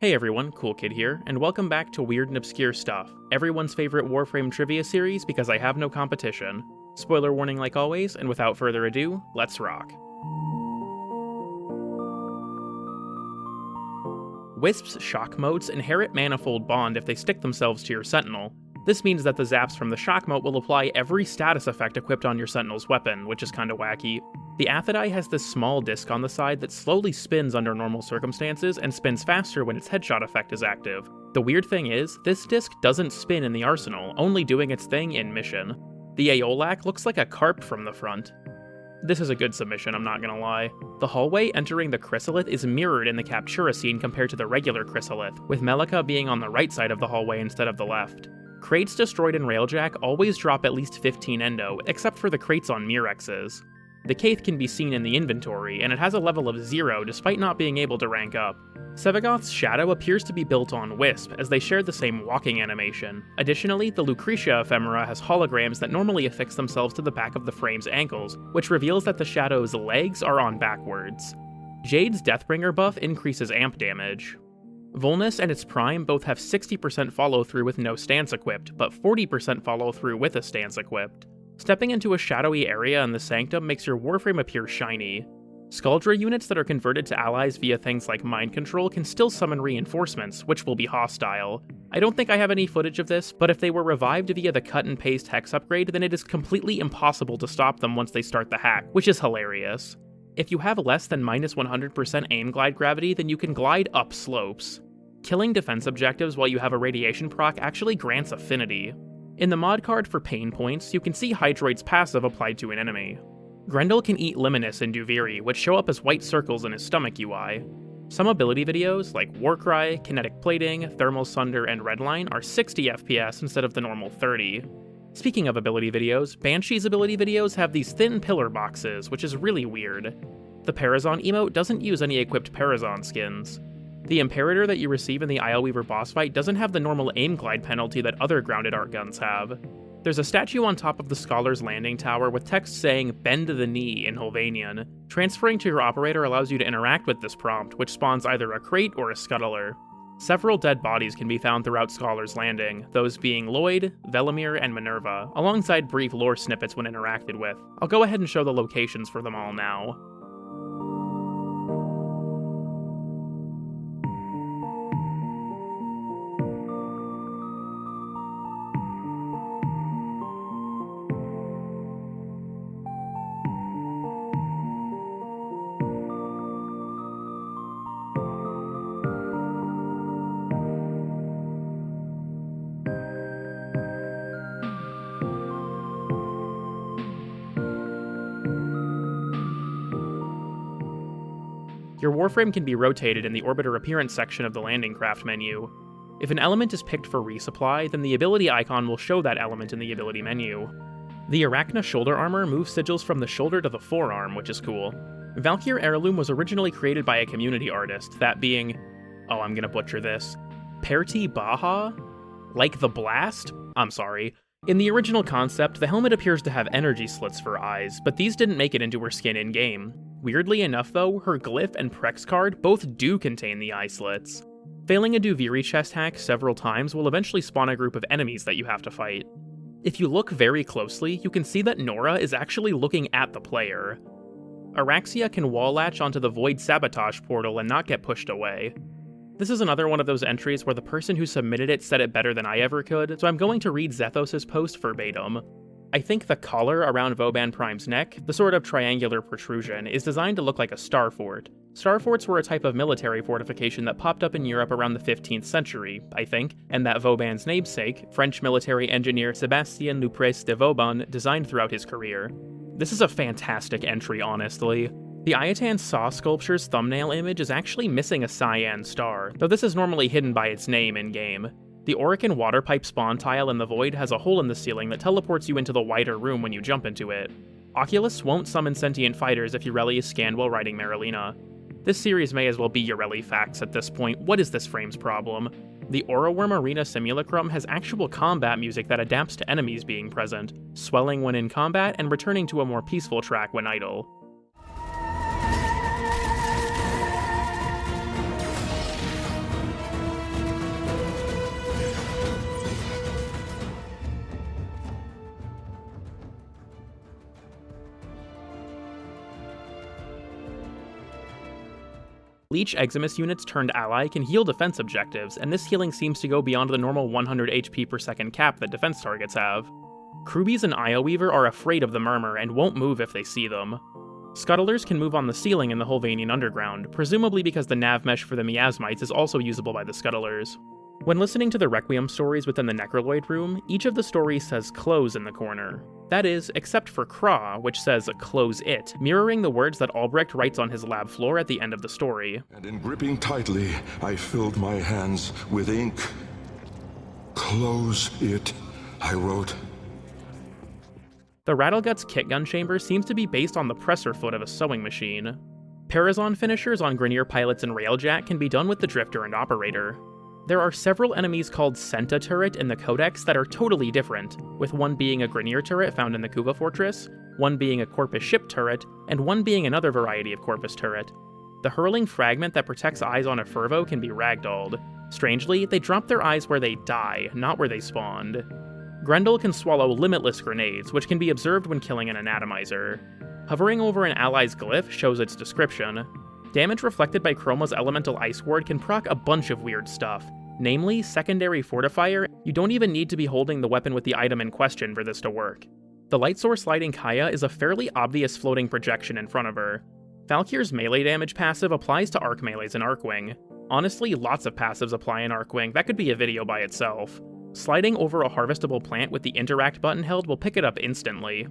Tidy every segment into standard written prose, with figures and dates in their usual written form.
Hey everyone, Cool Kid here, and welcome back to Weird and Obscure Stuff, everyone's favorite Warframe trivia series because I have no competition. Spoiler warning like always, and without further ado, let's rock. Wisps' shock motes inherit Manifold Bond if they stick themselves to your Sentinel. This means that the zaps from the shock mote will apply every status effect equipped on your Sentinel's weapon, which is kinda wacky. The Aphidai has this small disc on the side that slowly spins under normal circumstances and spins faster when its headshot effect is active. The weird thing is, this disc doesn't spin in the arsenal, only doing its thing in mission. The Aeolak looks like a carp from the front. This is a good submission, I'm not gonna lie. The hallway entering the chrysalith is mirrored in the Captura scene compared to the regular chrysalith, with Melika being on the right side of the hallway instead of the left. Crates destroyed in Railjack always drop at least 15 endo, except for the crates on Mirexes. The Kaith can be seen in the inventory, and it has a level of 0 despite not being able to rank up. Sevagoth's shadow appears to be built on Wisp, as they share the same walking animation. Additionally, the Lucretia ephemera has holograms that normally affix themselves to the back of the frame's ankles, which reveals that the shadow's legs are on backwards. Jade's Deathbringer buff increases amp damage. Volnus and its Prime both have 60% follow-through with no stance equipped, but 40% follow-through with a stance equipped. Stepping into a shadowy area in the Sanctum makes your Warframe appear shiny. Skuldra units that are converted to allies via things like mind control can still summon reinforcements, which will be hostile. I don't think I have any footage of this, but if they were revived via the cut and paste hex upgrade, then it is completely impossible to stop them once they start the hack, which is hilarious. If you have less than minus 100% aim glide gravity, then you can glide up slopes. Killing defense objectives while you have a radiation proc actually grants affinity. In the mod card for pain points, you can see Hydroid's passive applied to an enemy. Grendel can eat Liminus in Duviri, which show up as white circles in his stomach UI. Some ability videos, like Warcry, Kinetic Plating, Thermal Sunder, and Redline, are 60 FPS instead of the normal 30. Speaking of ability videos, Banshee's ability videos have these thin pillar boxes, which is really weird. The Parazon emote doesn't use any equipped Parazon skins. The Imperator that you receive in the Ileweaver boss fight doesn't have the normal aim glide penalty that other grounded art guns have. There's a statue on top of the Scholar's Landing Tower with text saying "Bend the Knee" in Holvanian. Transferring to your operator allows you to interact with this prompt, which spawns either a crate or a scuttler. Several dead bodies can be found throughout Scholar's Landing, those being Lloyd, Velimir, and Minerva, alongside brief lore snippets when interacted with. I'll go ahead and show the locations for them all now. Your Warframe can be rotated in the Orbiter Appearance section of the Landing Craft menu. If an element is picked for resupply, then the ability icon will show that element in the ability menu. The Arachna shoulder armor moves sigils from the shoulder to the forearm, which is cool. Valkyr Heirloom was originally created by a community artist, that being... oh, I'm gonna butcher this. Perti Baha? Like the Blast? I'm sorry. In the original concept, the helmet appears to have energy slits for eyes, but these didn't make it into her skin in-game. Weirdly enough though, her glyph and Prex card both do contain the eye slits. Failing a Duviri chest hack several times will eventually spawn a group of enemies that you have to fight. If you look very closely, you can see that Nora is actually looking at the player. Araxia can wall latch onto the Void Sabotage portal and not get pushed away. This is another one of those entries where the person who submitted it said it better than I ever could, so I'm going to read Zethos' post verbatim. I think the collar around Vauban Prime's neck, the sort of triangular protrusion, is designed to look like a star fort. Star forts were a type of military fortification that popped up in Europe around the 15th century, I think, and that Vauban's namesake, French military engineer Sébastien Luprez de Vauban, designed throughout his career. This is a fantastic entry, honestly. The Ayatan Saw sculpture's thumbnail image is actually missing a cyan star, though this is normally hidden by its name in-game. The Orican water pipe spawn tile in the Void has a hole in the ceiling that teleports you into the wider room when you jump into it. Oculus won't summon sentient fighters if Ureli is scanned while riding Marilina. This series may as well be Ureli facts at this point. What is this frame's problem? The Aura Worm Arena Simulacrum has actual combat music that adapts to enemies being present, swelling when in combat and returning to a more peaceful track when idle. Leech Eximus units turned ally can heal defense objectives, and this healing seems to go beyond the normal 100 HP per second cap that defense targets have. Krubies and Ioweaver are afraid of the Murmur and won't move if they see them. Scuttlers can move on the ceiling in the Holvanian Underground, presumably because the nav mesh for the miasmites is also usable by the Scuttlers. When listening to the Requiem stories within the Necroloid room, each of the stories says close in the corner. That is, except for Craw, which says close it, mirroring the words that Albrecht writes on his lab floor at the end of the story. And in gripping tightly, I filled my hands with ink. Close it, I wrote. The Rattleguts kit gun chamber seems to be based on the presser foot of a sewing machine. Parazon finishers on Grineer pilots and Railjack can be done with the Drifter and Operator. There are several enemies called Senta turret in the Codex that are totally different, with one being a Grineer turret found in the Kuva Fortress, one being a Corpus ship turret, and one being another variety of Corpus turret. The hurling fragment that protects eyes on a Fervo can be ragdolled. Strangely, they drop their eyes where they die, not where they spawned. Grendel can swallow limitless grenades, which can be observed when killing an Anatomizer. Hovering over an ally's glyph shows its description. Damage reflected by Chroma's Elemental Ice Ward can proc a bunch of weird stuff, namely Secondary Fortifier. You don't even need to be holding the weapon with the item in question for this to work. The Light Source Lighting Kaya is a fairly obvious floating projection in front of her. Valkyr's melee damage passive applies to arc melees in Arcwing. Honestly, lots of passives apply in Arcwing, that could be a video by itself. Sliding over a harvestable plant with the interact button held will pick it up instantly.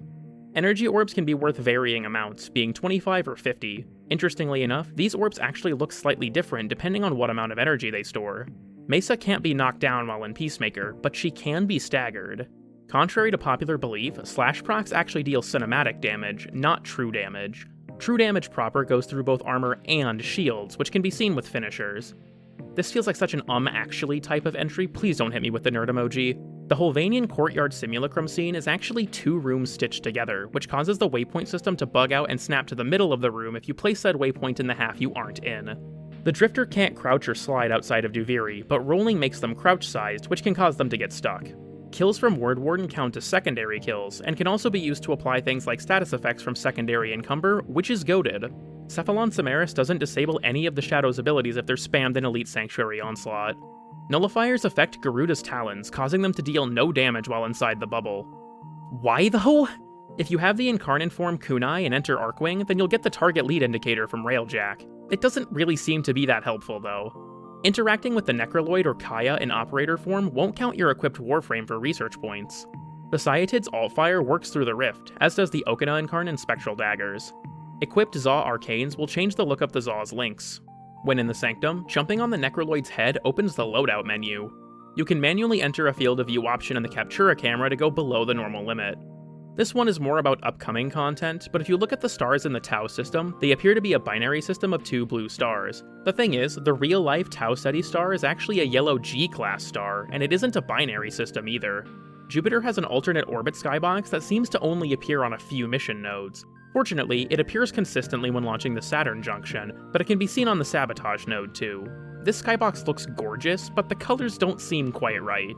Energy orbs can be worth varying amounts, being 25 or 50. Interestingly enough, these orbs actually look slightly different depending on what amount of energy they store. Mesa can't be knocked down while in Peacemaker, but she can be staggered. Contrary to popular belief, slash procs actually deal cinematic damage, not true damage. True damage proper goes through both armor and shields, which can be seen with finishers. This feels like such an actually type of entry, please don't hit me with the nerd emoji. The Holvanian Courtyard Simulacrum scene is actually 2 rooms stitched together, which causes the waypoint system to bug out and snap to the middle of the room if you place said waypoint in the half you aren't in. The Drifter can't crouch or slide outside of Duviri, but rolling makes them crouch-sized, which can cause them to get stuck. Kills from Word Warden count as secondary kills, and can also be used to apply things like status effects from secondary Encumber, which is goated. Cephalon Samaris doesn't disable any of the Shadow's abilities if they're spammed in Elite Sanctuary Onslaught. Nullifiers affect Garuda's Talons, causing them to deal no damage while inside the bubble. Why though? If you have the Incarnate form Kunai and enter Arcwing, then you'll get the target lead indicator from Railjack. It doesn't really seem to be that helpful though. Interacting with the Necroloid or Kaya in Operator form won't count your equipped Warframe for research points. The Sciatid's Altfire works through the Rift, as does the Okina Incarnate Spectral Daggers. Equipped Zaw Arcanes will change the look of the Zaw's links. When in the Sanctum, jumping on the Necroloid's head opens the loadout menu. You can manually enter a field of view option in the Captura camera to go below the normal limit. This one is more about upcoming content, but if you look at the stars in the Tau system, they appear to be a binary system of 2 blue stars. The thing is, the real-life Tau Ceti star is actually a yellow G-class star, and it isn't a binary system either. Jupiter has an alternate orbit skybox that seems to only appear on a few mission nodes. Fortunately, it appears consistently when launching the Saturn junction, but it can be seen on the Sabotage node too. This skybox looks gorgeous, but the colors don't seem quite right.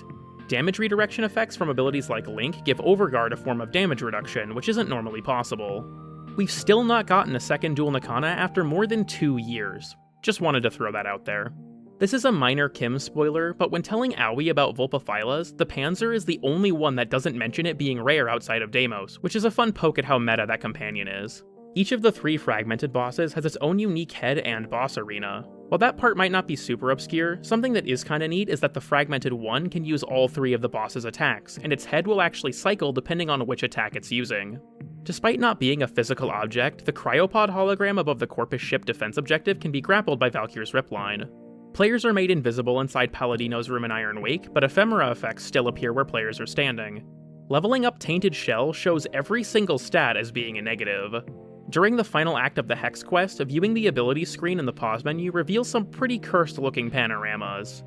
Damage redirection effects from abilities like Link give Overguard a form of damage reduction, which isn't normally possible. We've still not gotten a second Dual Nakana after more than 2 years. Just wanted to throw that out there. This is a minor Kim spoiler, but when telling Aoi about Vulpaphylas, the Panzer is the only one that doesn't mention it being rare outside of Deimos, which is a fun poke at how meta that companion is. Each of the 3 fragmented bosses has its own unique head and boss arena. While that part might not be super obscure, something that is kinda neat is that the fragmented one can use all 3 of the boss's attacks, and its head will actually cycle depending on which attack it's using. Despite not being a physical object, the cryopod hologram above the Corpus ship defense objective can be grappled by Valkyr's Ripline. Players are made invisible inside Paladino's room in Iron Wake, but ephemera effects still appear where players are standing. Leveling up Tainted Shell shows every single stat as being a negative. During the final act of the Hex quest, viewing the abilities screen in the pause menu reveals some pretty cursed-looking panoramas.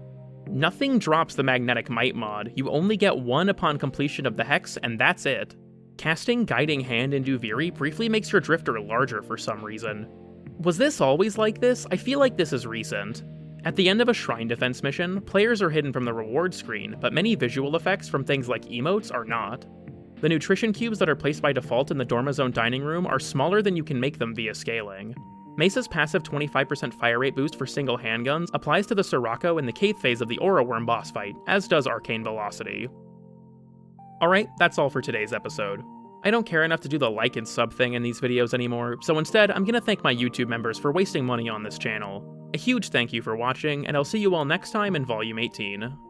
Nothing drops the Magnetic Might mod, you only get 1 upon completion of the Hex, and that's it. Casting Guiding Hand in Duviri briefly makes your Drifter larger for some reason. Was this always like this? I feel like this is recent. At the end of a Shrine Defense mission, players are hidden from the reward screen, but many visual effects from things like emotes are not. The nutrition cubes that are placed by default in the Dormazone dining room are smaller than you can make them via scaling. Mesa's passive 25% fire rate boost for single handguns applies to the Sirocco in the Cave phase of the Aura Worm boss fight, as does Arcane Velocity. Alright, that's all for today's episode. I don't care enough to do the like and sub thing in these videos anymore, so instead I'm gonna thank my YouTube members for wasting money on this channel. A huge thank you for watching, and I'll see you all next time in Volume 18.